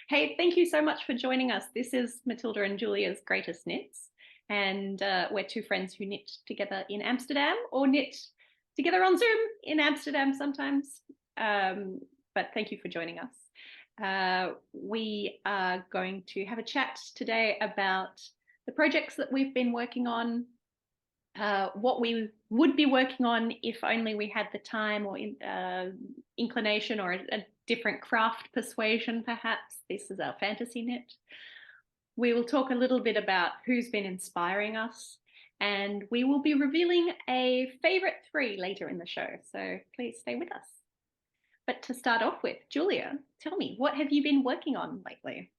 Hey, thank you so much for joining us. This is Matilda and Julia's Greatest Knits, and we're two friends who knit together in Amsterdam or knit together on Zoom in Amsterdam sometimes. But thank you for joining us. We are going to have a chat today about the projects that we've been working on, what we would be working on if only we had the time or inclination or a different craft persuasion, perhaps. This is our fantasy knit. We will talk a little bit about who's been inspiring us, and we will be revealing a favorite three later in the show, so please stay with us. But to start off with, Julia, tell me, what have you been working on lately?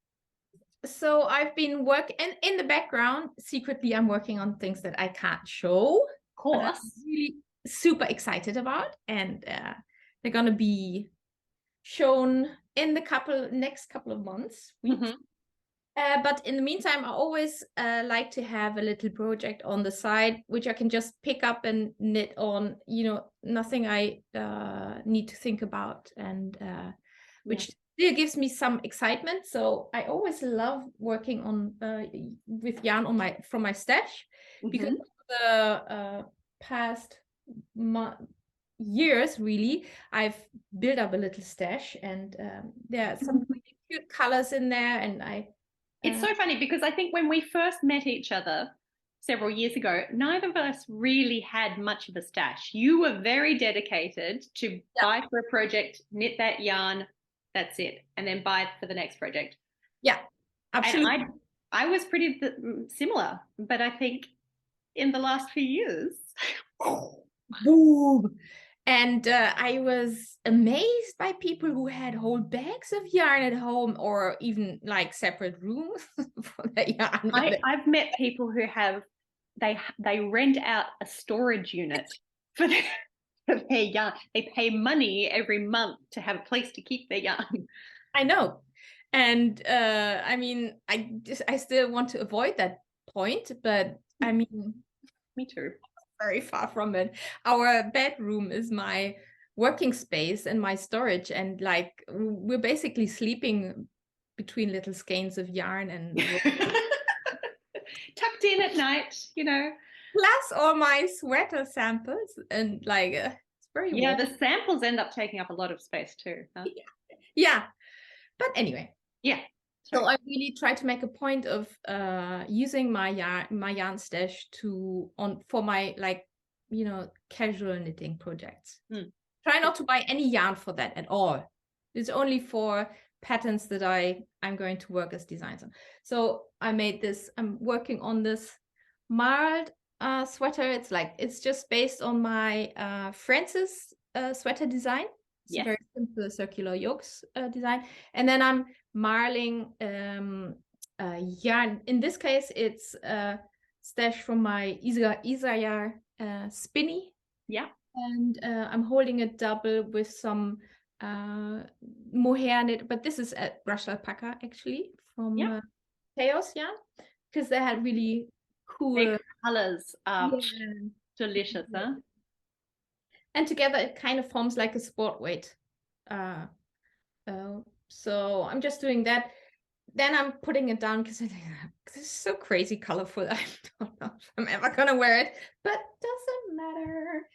So I've been working, and in the background, secretly, I'm working on things that I can't show. Of course. I'm really super excited about, and they're gonna be shown in the next couple of months. But in the meantime, I always like to have a little project on the side, which I can just pick up and knit on. Nothing I need to think about, and which still gives me some excitement. So I always love working on with yarn on from my stash, because the past years, really, I've built up a little stash, and there are some really cute colors in there, and It's so funny because I think when we first met each other several years ago, neither of us really had much of a stash. You were very dedicated to buy for a project, knit that yarn, that's it, and then buy for the next project. Yeah, absolutely. And I was pretty similar, but I think in the last few years, boom. And I was amazed by people who had whole bags of yarn at home, or even like separate rooms for their yarn. I've met people who have they rent out a storage unit for their yarn. They pay money every month to have a place to keep their yarn. I know. And I mean, I still want to avoid that point, but I mean, me too. Very far from it. Our bedroom is my working space and my storage, and like we're basically sleeping between little skeins of yarn and tucked in at night, plus all my sweater samples, and like it's very warm. The samples end up taking up a lot of space too, huh? Yeah. But anyway, so I really try to make a point of using my yarn stash for my casual knitting projects. Try not to buy any yarn for that at all. It's only for patterns that I'm going to work as designs on. So I made this. I'm working on this marled sweater. It's just based on my Francis sweater design. It's a very simple circular yokes design, and then I'm marling yarn. In this case, it's stash from my Isayar spinny. Yeah. And I'm holding it double with some mohair knit, but this is a brushed alpaca actually from Towles yarn, because they had really cool colors. Delicious, huh? And together it kind of forms like a sport weight. So I'm just doing that. Then I'm putting it down because I think this is so crazy colorful. I don't know if I'm ever gonna wear it, but doesn't matter.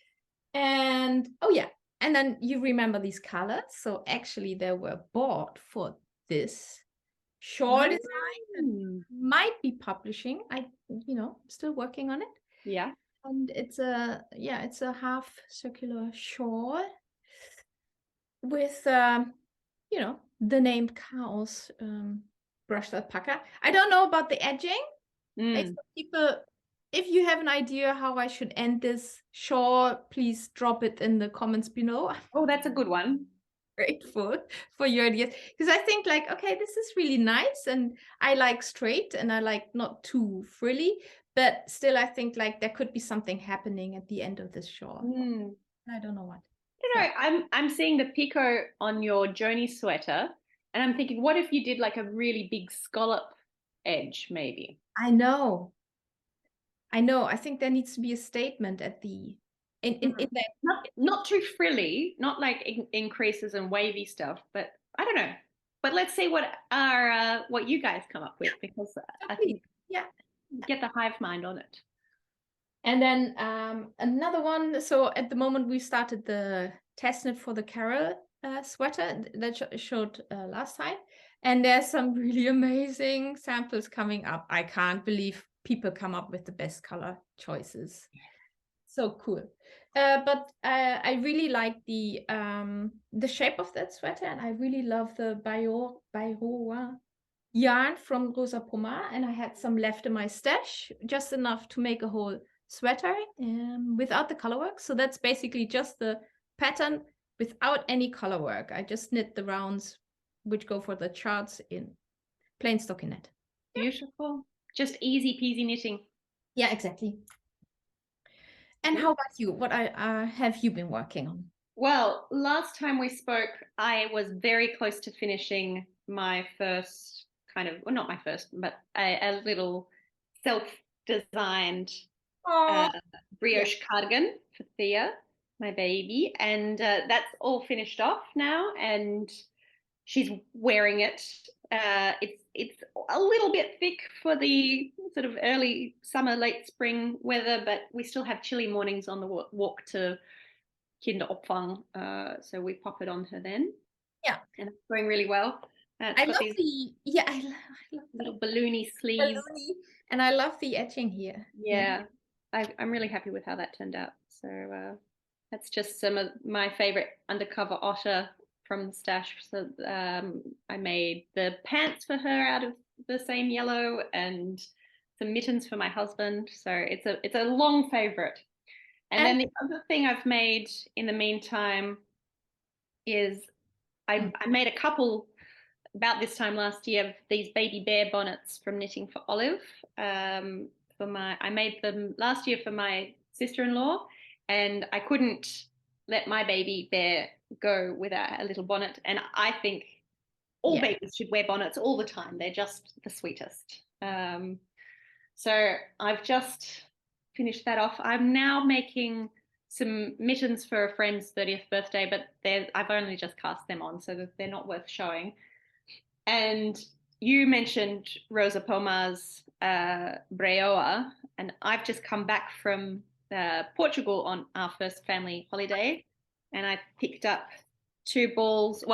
And and then you remember these colors. So actually they were bought for this shawl design and might be publishing. Still working on it. Yeah. And it's a half circular shawl with the named cows brushed alpaca. I don't know about the edging. People, if you have an idea how I should end this shawl, please drop it in the comments below. Oh, that's a good one. Grateful for your ideas, because I think okay, this is really nice, and I like straight and I like not too frilly, but still I think there could be something happening at the end of this shawl. I don't know what. I'm seeing the picot on your Joni sweater, and I'm thinking, what if you did a really big scallop edge, maybe? I know. I think there needs to be a statement at the in that. Not too frilly, not like increases and wavy stuff, but I don't know. but let's see what you guys come up with, because I think get the hive mind on it. And then another one. So at the moment we started the test knit for the Carol sweater that showed last time. And there's some really amazing samples coming up. I can't believe people come up with the best color choices. So cool. But I really like the shape of that sweater, and I really love the brioche yarn from Rosa Pomar, and I had some left in my stash, just enough to make a whole sweater without the color work. So that's basically just the pattern without any color work. I just knit the rounds which go for the charts in plain stockinette. Beautiful. Just easy peasy knitting. Yeah, exactly. And how about you? What have you been working on? Well, last time we spoke, I was very close to finishing my first kind of, well, not my first, but a little self-designed brioche cardigan for Thea, my baby. And that's all finished off now, and she's wearing it. It's a little bit thick for the sort of early summer, late spring weather, but we still have chilly mornings on the walk to Kinderopfang, so we pop it on her then. Yeah, and it's going really well. I love I love little balloony sleeves, and I love the etching here. Yeah, I'm really happy with how that turned out. So that's just some of my favorite undercover otter from the stash. So I made the pants for her out of the same yellow, and some mittens for my husband. So it's a long favorite. And then the other thing I've made in the meantime is I made a couple about this time last year of these Baby Bear bonnets from Knitting for Olive. I made them last year for my sister-in-law, and I couldn't let my baby bear go without a little bonnet. And I think all babies should wear bonnets all the time. They're just the sweetest. So I've just finished that off. I'm now making some mittens for a friend's 30th birthday, but I've only just cast them on, so they're not worth showing. And you mentioned Rosa Pomar's brioche, and I've just come back from Portugal on our first family holiday, and I picked up 4 balls,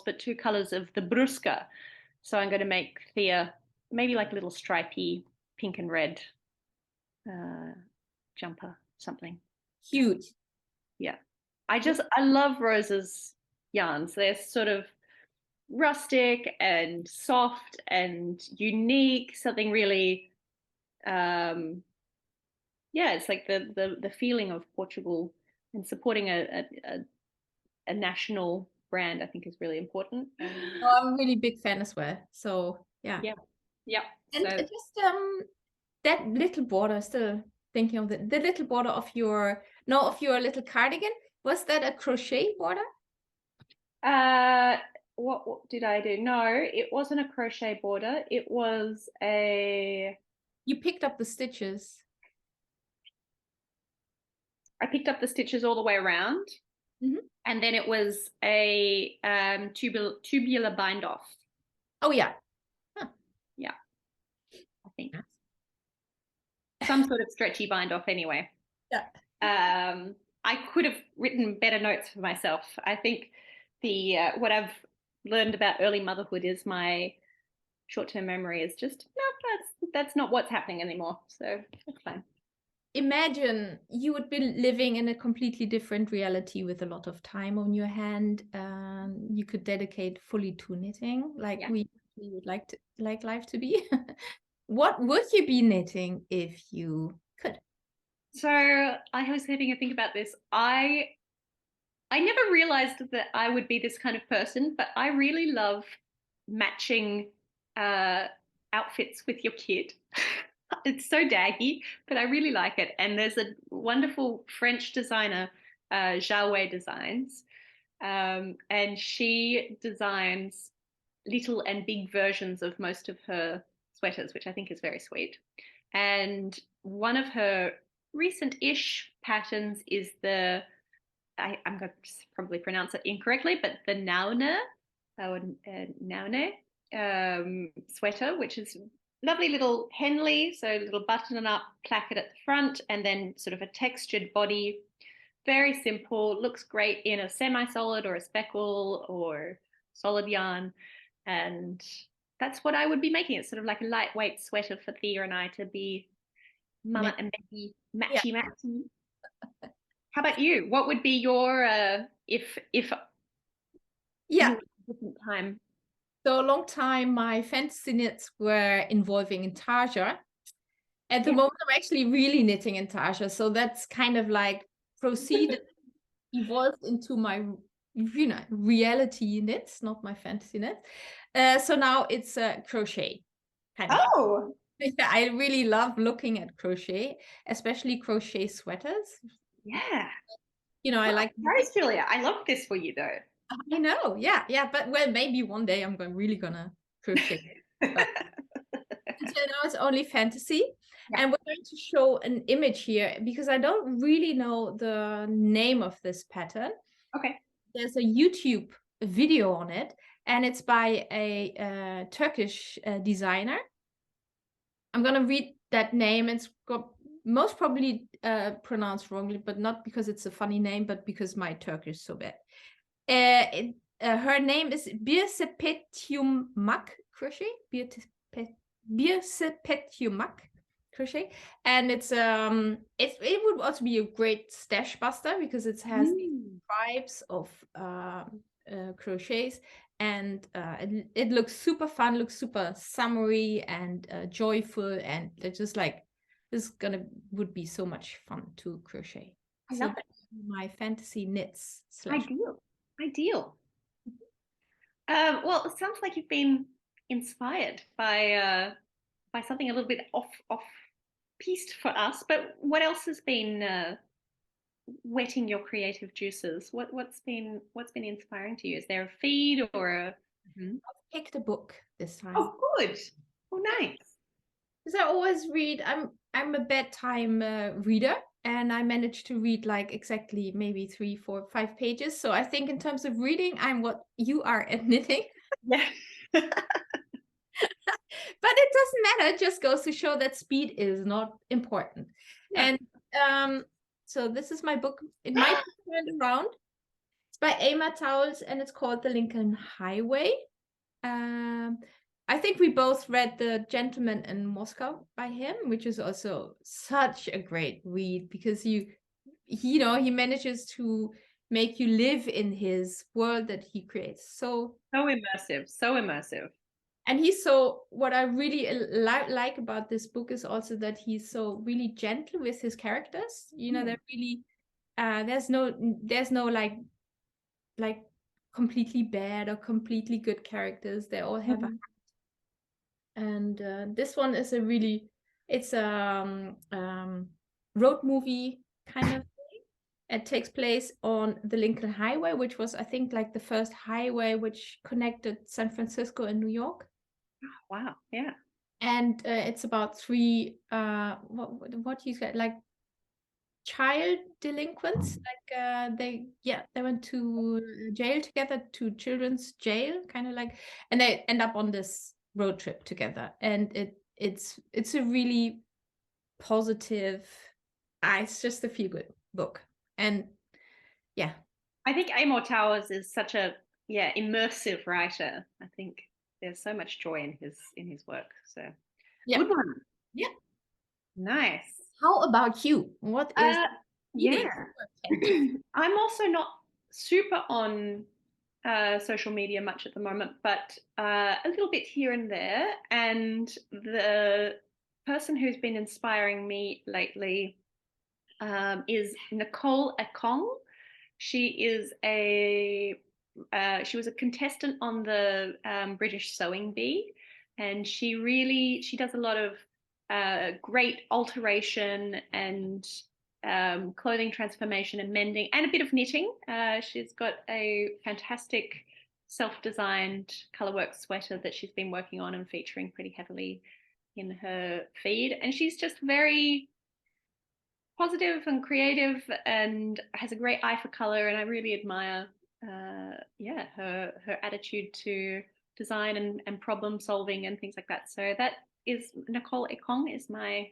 but 2 colors of the brusca. So I'm going to make Thea maybe like a little stripy pink and red jumper, something. Huge. Yeah. I love Rosa's yarns. They're sort of rustic and soft and unique, something really it's like the feeling of Portugal, and supporting a national brand I think is really important. I'm a really big fan as well, so yeah. And so, just that little border, still thinking of the little border of your little cardigan, was that a crochet border? What did I do? No, it wasn't a crochet border. It was You picked up the stitches. I picked up the stitches all the way around, and then it was a tubular bind off. Oh yeah. Yeah, I think some sort of stretchy bind off anyway. Yeah. I could have written better notes for myself. I think what I've learned about early motherhood is my short-term memory is just that's not what's happening anymore. So that's fine. Imagine you would be living in a completely different reality with a lot of time on your hand. You could dedicate fully to knitting, like we would like life to be. What would you be knitting if you could? So I was having a think about this. I never realized that I would be this kind of person, but I really love matching outfits with your kid. It's so daggy, but I really like it. And there's a wonderful French designer, Xiaowei Designs, and she designs little and big versions of most of her sweaters, which I think is very sweet. And one of her recent-ish patterns is I'm going to probably pronounce it incorrectly, but the Nuaner Nuaner sweater, which is lovely little Henley, so a little button up placket at the front, and then sort of a textured body. Very simple, looks great in a semi-solid or a speckle or solid yarn. And that's what I would be making. It's sort of like a lightweight sweater for Thea and I to be Mama and Becky matchy matchy. How about you? What would be your if Yeah. different time? So a long time my fantasy knits were involving intarsia. At the moment I'm actually really knitting intarsia, so that's kind of like proceeded, evolved into my reality knits, not my fantasy knits. So now it's crochet. Kind of. Oh, Yeah, I really love looking at crochet, especially crochet sweaters. yeah. I like. Sorry, Julia. I love this for you though. I know, yeah, but well, maybe one day I'm really gonna crochet. But until now, it's only fantasy. Yeah. And we're going to show an image here because I don't really know the name of this pattern. Okay. There's a YouTube video on it, and it's by a Turkish designer. I'm gonna read that name. It's most probably pronounced wrongly, but not because it's a funny name, but because my Turkish is so bad. Her name is Birsepetiumak Crochet. Birsepetiumak Crochet, and it would also be a great stash buster because it has tribes of crochets, and it looks super fun, looks super summery and joyful, and it's just like this would be so much fun to crochet. I love it. My fantasy knits. Ideal. Well, it sounds like you've been inspired by something a little bit off piste for us. But what else has been whetting your creative juices? What's been inspiring to you? Is there a feed or a? I've picked a book this time. Oh, good. Oh, nice. Because I always read. I'm a bedtime reader, and I managed to read like exactly maybe 3, 4, 5 pages. So I think in terms of reading, I'm what you are at knitting. Yeah. But it doesn't matter. It just goes to show that speed is not important. Yeah. And so this is my book. It might be turned around. It's by Towles, and it's called The Lincoln Highway. I think we both read The Gentleman in Moscow by him, which is also such a great read because he manages to make you live in his world that he creates. So immersive. And what I really like about this book is also that he's so really gentle with his characters. They're really, there's no like completely bad or completely good characters. They all have a heart. And this one is it's a road movie kind of thing. It takes place on the Lincoln Highway, which was, I think, like the first highway which connected San Francisco and New York. Wow, yeah. And it's about 3 what you said, like child delinquents, like they went to jail together, to children's jail, kind of like, and they end up on this road trip together, and it's a really positive, it's just a feel good book. And yeah, I think Amor Towles is such a immersive writer. I think there's so much joy in his work. So good one. Yeah, nice. How about you? What is I'm also not super on social media much at the moment, but a little bit here and there. And the person who's been inspiring me lately is Nicole Akong. She was a contestant on the British Sewing Bee, and she does a lot of great alteration and clothing transformation and mending, and a bit of knitting. She's got a fantastic self-designed colorwork sweater that she's been working on and featuring pretty heavily in her feed, and she's just very positive and creative and has a great eye for color, and I really admire her attitude to design and problem solving and things like that. So that is Nicole Akong is my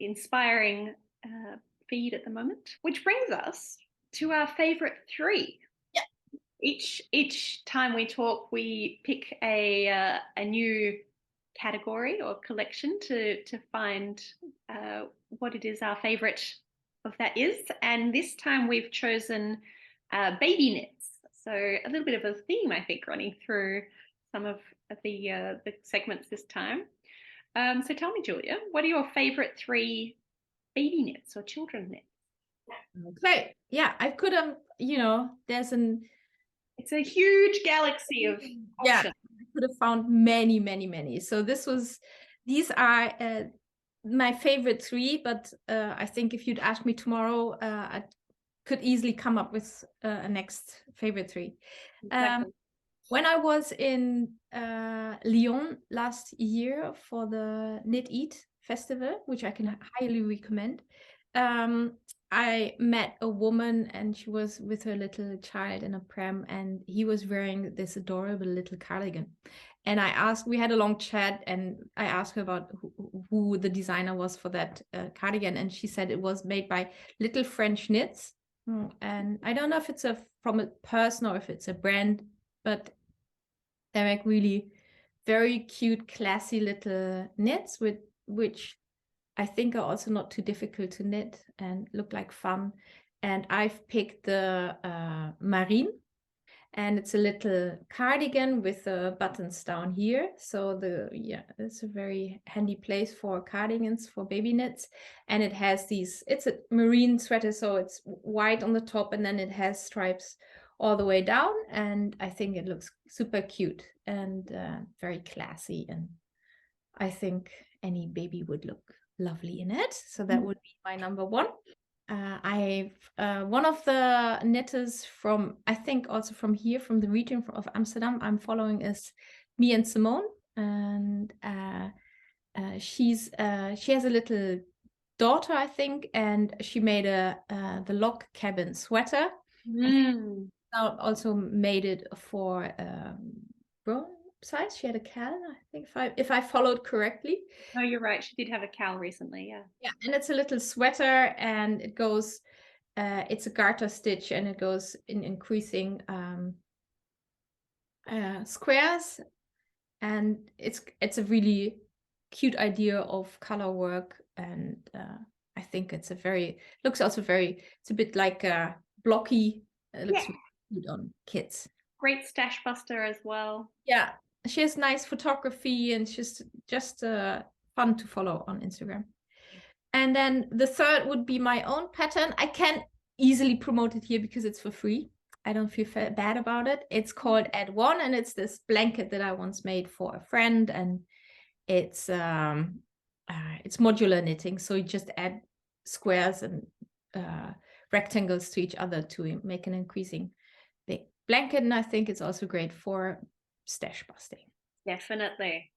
inspiring feed at the moment, which brings us to our favorite three. Yeah. Each time we talk, we pick a new category or collection to find what it is our favorite of that is. And this time we've chosen baby knits. So a little bit of a theme, I think, running through some of the segments this time. So tell me, Julia, what are your favorite three baby knits or children knits? Okay. Yeah, I could have, it's a huge galaxy of options. Yeah, I could have found many, many, many. So these are my favorite three, but I think if you'd ask me tomorrow, I could easily come up with a next favorite three. Exactly. When I was in Lyon last year for the Knit Eat festival, which I can highly recommend, I met a woman and she was with her little child in a pram, and he was wearing this adorable little cardigan. And we had a long chat, and I asked her about who the designer was for that cardigan, and she said it was made by Little French Knits. And I don't know if it's from a person or if it's a brand, but they're like really very cute, classy little knits which I think are also not too difficult to knit and look like fun. And I've picked the Marine, and it's a little cardigan with buttons down here. So it's a very handy place for cardigans for baby knits. And it has it's a marine sweater, so it's white on the top, and then it has stripes all the way down. And I think it looks super cute and very classy. And I think any baby would look lovely in it. So that would be my number one. I've one of the knitters from, I think also from here, from the region of Amsterdam, I'm following is Me and Simone, and she has a little daughter, I think, and she made the log cabin sweater. Also made it for grown size. She had a cal, I think, if I followed correctly. No, you're right. She did have a cal recently, yeah. Yeah, and it's a little sweater, and it goes, it's a garter stitch, and it goes in increasing squares, and it's a really cute idea of color work, and I think it's it's a bit like a blocky. It looks really cute on kids. Great stash buster as well. Yeah, she has nice photography, and she's just fun to follow on Instagram. And then the third would be my own pattern. I can easily promote it here because it's for free. I don't feel bad about it. It's called Add One, and it's this blanket that I once made for a friend, and it's modular knitting. So you just add squares and rectangles to each other to make an increasing big blanket. And I think it's also great for stash busting. Definitely.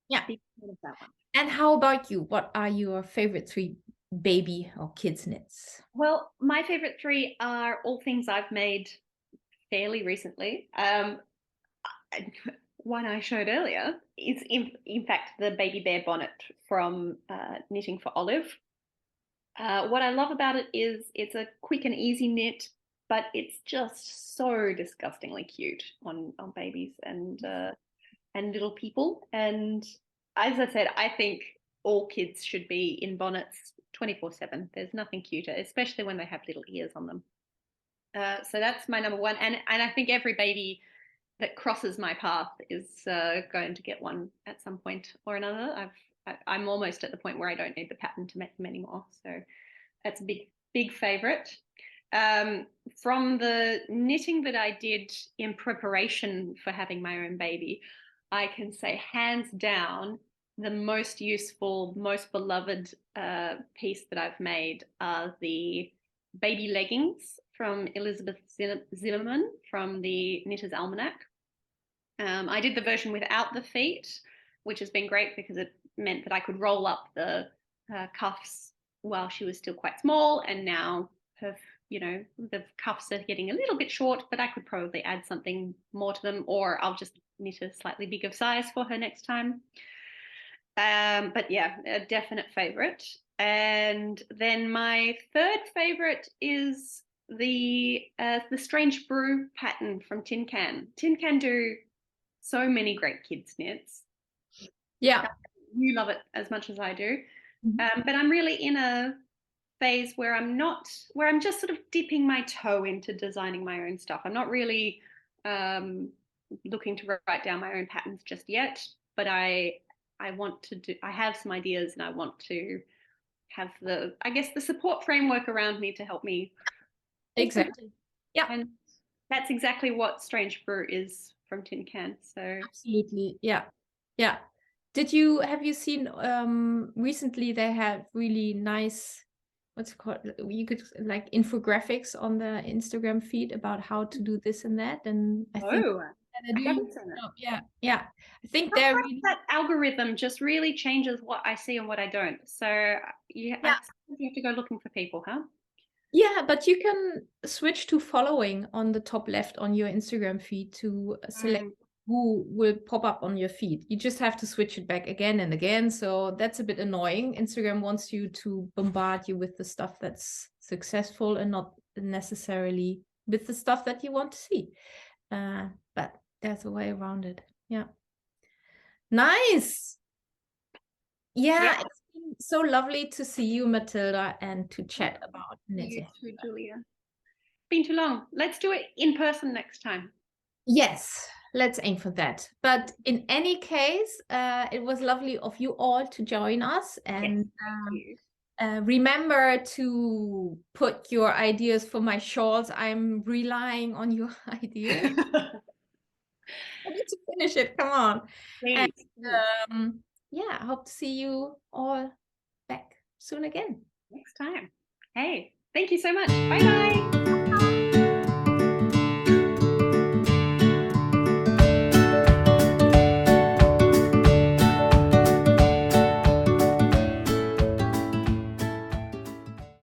Yeah. That one. And how about you? What are your favorite three baby or kids knits? Well, my favorite three are all things I've made fairly recently. One I showed earlier is in fact the Baby Bear Bonnet from Knitting for Olive. What I love about it is it's a quick and easy knit, but it's just so disgustingly cute on babies and little people. And as I said, I think all kids should be in bonnets 24/7. There's nothing cuter, especially when they have little ears on them. So that's my number one. And I think every baby that crosses my path is going to get one at some point or another. I'm almost at the point where I don't need the pattern to make them anymore. So that's a big favorite. From the knitting that I did in preparation for having my own baby, I can say hands down the most useful, most beloved piece that I've made are the baby leggings from Elizabeth Zimmermann from the Knitter's Almanac. I did the version without the feet, which has been great because it meant that I could roll up the cuffs while she was still quite small, and now her you know, the cuffs are getting a little bit short, but I could probably add something more to them, or I'll just knit a slightly bigger size for her next time. But yeah, a definite favorite. And then my third favorite is the strange Brew pattern from Tin Can. Tin Can do so many great kids knits. Yeah. You love it as much as I do. But I'm really in a phase where I'm just sort of dipping my toe into designing my own stuff. I'm not really looking to write down my own patterns just yet, but I have some ideas, and I want to have the support framework around me to help me. Exactly. Yeah. And that's exactly what Strange Brew is from Tin Can. So absolutely. Yeah. Yeah. Have you seen recently they had really nice, what's it called? You could like infographics on the Instagram feed about how to do this and that. And I think I haven't seen it. Yeah. I think they're really... that algorithm just really changes what I see and what I don't. So you have to go looking for people, huh? Yeah, but you can switch to following on the top left on your Instagram feed to select who will pop up on your feed. You just have to switch it back again and again. So that's a bit annoying. Instagram wants you to bombard you with the stuff that's successful and not necessarily with the stuff that you want to see. But there's a way around it. Yeah. Nice. Yeah, it's been so lovely to see you, Matilda, and to chat about knitting. You too, Julia. Been too long. Let's do it in person next time. Yes, let's aim for that. But in any case, it was lovely of you all to join us. And remember to put your ideas for my shawls. I'm relying on your ideas. I need to finish it. Come on. Please. And yeah, I hope to see you all back soon again. Next time. Hey, thank you so much. Bye-bye.